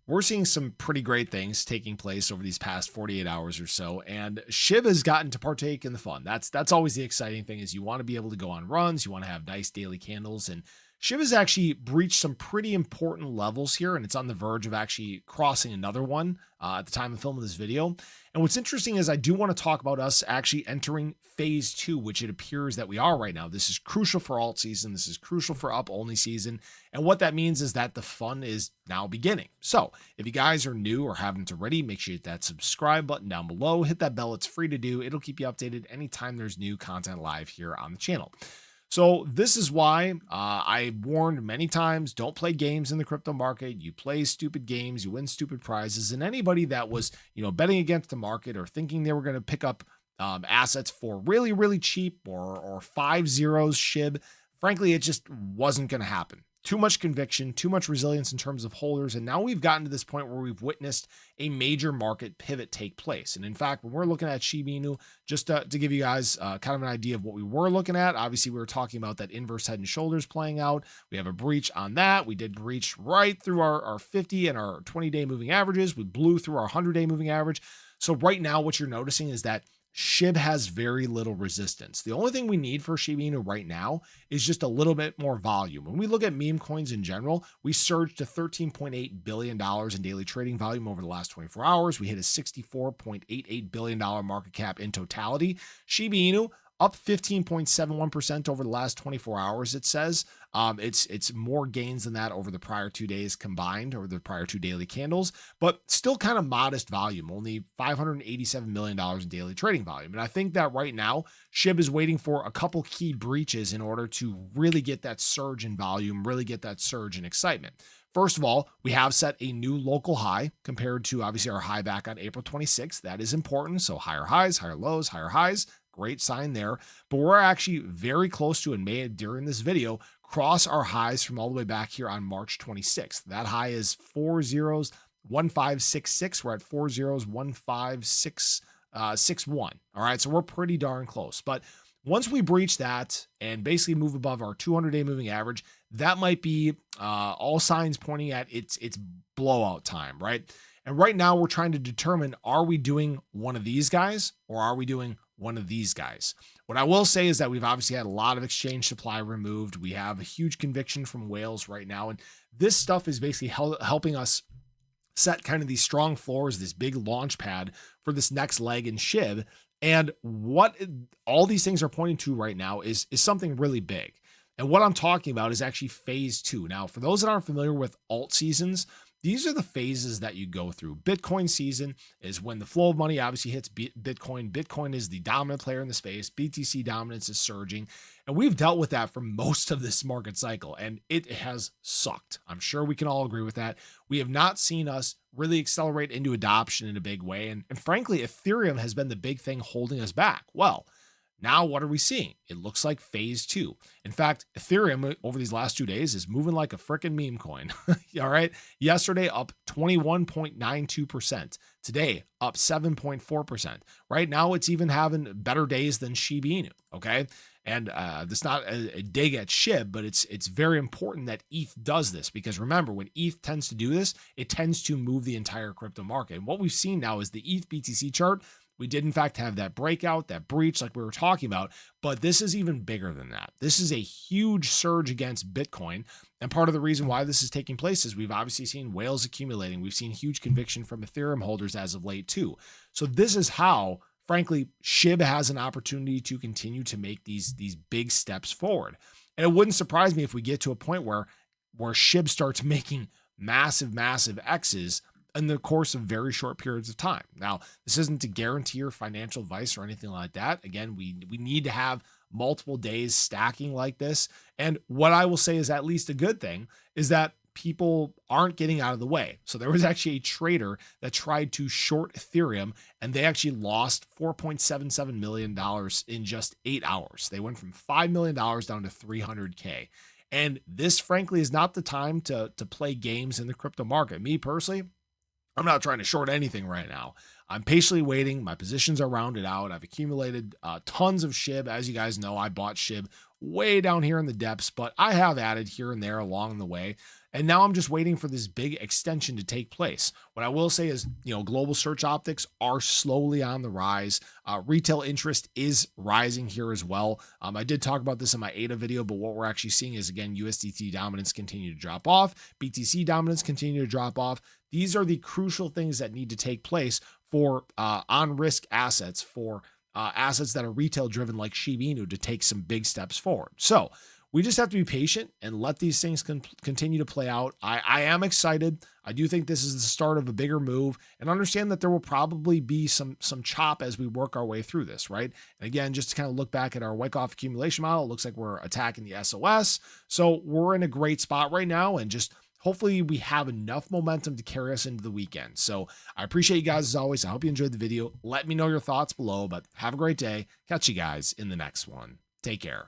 we're seeing some pretty great things taking place over these past 48 hours or so, and SHIB has gotten to partake in the fun. That's always the exciting thing, is you want to be able to go on runs, you want to have nice daily candles, and SHIB has actually breached some pretty important levels here, and it's on the verge of actually crossing another one at the time of filming this video. And what's interesting is I do want to talk about us actually entering phase 2, which it appears that we are right now. This is crucial for alt season. This is crucial for up only season. And what that means is that the fun is now beginning. So if you guys are new or haven't already, make sure you hit that subscribe button down below. Hit that bell. It's free to do. It'll keep you updated anytime there's new content live here on the channel. So this is why I warned many times, don't play games in the crypto market. You play stupid games, you win stupid prizes. And anybody that was, betting against the market or thinking they were going to pick up assets for really, really cheap or 5 zeros SHIB, frankly, it just wasn't going to happen. Too much conviction, too much resilience in terms of holders. And now we've gotten to this point where we've witnessed a major market pivot take place. And in fact, when we're looking at Shiba Inu, just to give you guys kind of an idea of what we were looking at, obviously we were talking about that inverse head and shoulders playing out. We have a breach on that. We did breach right through our 50 and our 20-day moving averages. We blew through our 100-day moving average. So right now what you're noticing is that SHIB has very little resistance. The only thing we need for Shiba Inu right now is just a little bit more volume. When we look at meme coins in general, we surged to $13.8 billion in daily trading volume over the last 24 hours. We hit a $64.88 billion market cap in totality. Shiba Inu up 15.71% over the last 24 hours, it says. It's more gains than that over the prior 2 days combined, or the prior 2 daily candles, but still kind of modest volume, only $587 million in daily trading volume. And I think that right now, SHIB is waiting for a couple key breaches in order to really get that surge in volume, really get that surge in excitement. First of all, we have set a new local high compared to obviously our high back on April 26th. That is important. So higher highs, higher lows, higher highs. Great sign there. But we're actually very close to, and may during this video, cross our highs from all the way back here on March 26th. That high is 401566. We're at 401561. All right. So we're pretty darn close. But once we breach that and basically move above our 200-day moving average, that might be all signs pointing at its blowout time, right? And right now we're trying to determine, are we doing one of these guys or are we doing one of these guys? What I will say is that we've obviously had a lot of exchange supply removed. We have a huge conviction from whales right now. And this stuff is basically helping us set kind of these strong floors, this big launch pad for this next leg in SHIB. And what all these things are pointing to right now is something really big. And what I'm talking about is actually phase 2. Now, for those that aren't familiar with alt seasons, these are the phases that you go through. Bitcoin season is when the flow of money obviously hits Bitcoin. Bitcoin is the dominant player in the space. BTC dominance is surging. And we've dealt with that for most of this market cycle, and it has sucked. I'm sure we can all agree with that. We have not seen us really accelerate into adoption in a big way. And frankly, Ethereum has been the big thing holding us back. Well, now what are we seeing? It looks like phase 2. In fact, Ethereum over these last 2 days is moving like a freaking meme coin. All right. Yesterday up 21.92%. Today up 7.4%. Right now it's even having better days than Shiba Inu. Okay. And that's not a dig at SHIB, but it's very important that ETH does this, because remember, when ETH tends to do this, it tends to move the entire crypto market. And what we've seen now is the ETH BTC chart. We did, in fact, have that breakout, that breach like we were talking about, but this is even bigger than that. This is a huge surge against Bitcoin. And part of the reason why this is taking place is we've obviously seen whales accumulating. We've seen huge conviction from Ethereum holders as of late too. So this is how, frankly, SHIB has an opportunity to continue to make these big steps forward. And it wouldn't surprise me if we get to a point where SHIB starts making massive X's in the course of very short periods of time. Now, this isn't to guarantee your financial advice or anything like that. Again, we need to have multiple days stacking like this. And what I will say is at least a good thing is that people aren't getting out of the way. So there was actually a trader that tried to short Ethereum, and they actually lost $4.77 million in just 8 hours. They went from $5 million down to $300K. And this, frankly, is not the time to play games in the crypto market. Me personally, I'm not trying to short anything right now. I'm patiently waiting. My positions are rounded out. I've accumulated tons of SHIB. As you guys know, I bought SHIB way down here in the depths, but I have added here and there along the way. And now I'm just waiting for this big extension to take place. What I will say is, global search optics are slowly on the rise. Retail interest is rising here as well. I did talk about this in my ADA video, but what we're actually seeing is, again, USDT dominance continue to drop off. BTC dominance continue to drop off. These are the crucial things that need to take place for on-risk assets, for assets that are retail driven like Shiba Inu to take some big steps forward. So we just have to be patient and let these things continue to play out. I am excited. I do think this is the start of a bigger move, and understand that there will probably be some chop as we work our way through this, right? And again, just to kind of look back at our Wyckoff accumulation model, it looks like we're attacking the SOS. So we're in a great spot right now, and just hopefully we have enough momentum to carry us into the weekend. So I appreciate you guys as always. I hope you enjoyed the video. Let me know your thoughts below, but have a great day. Catch you guys in the next one. Take care.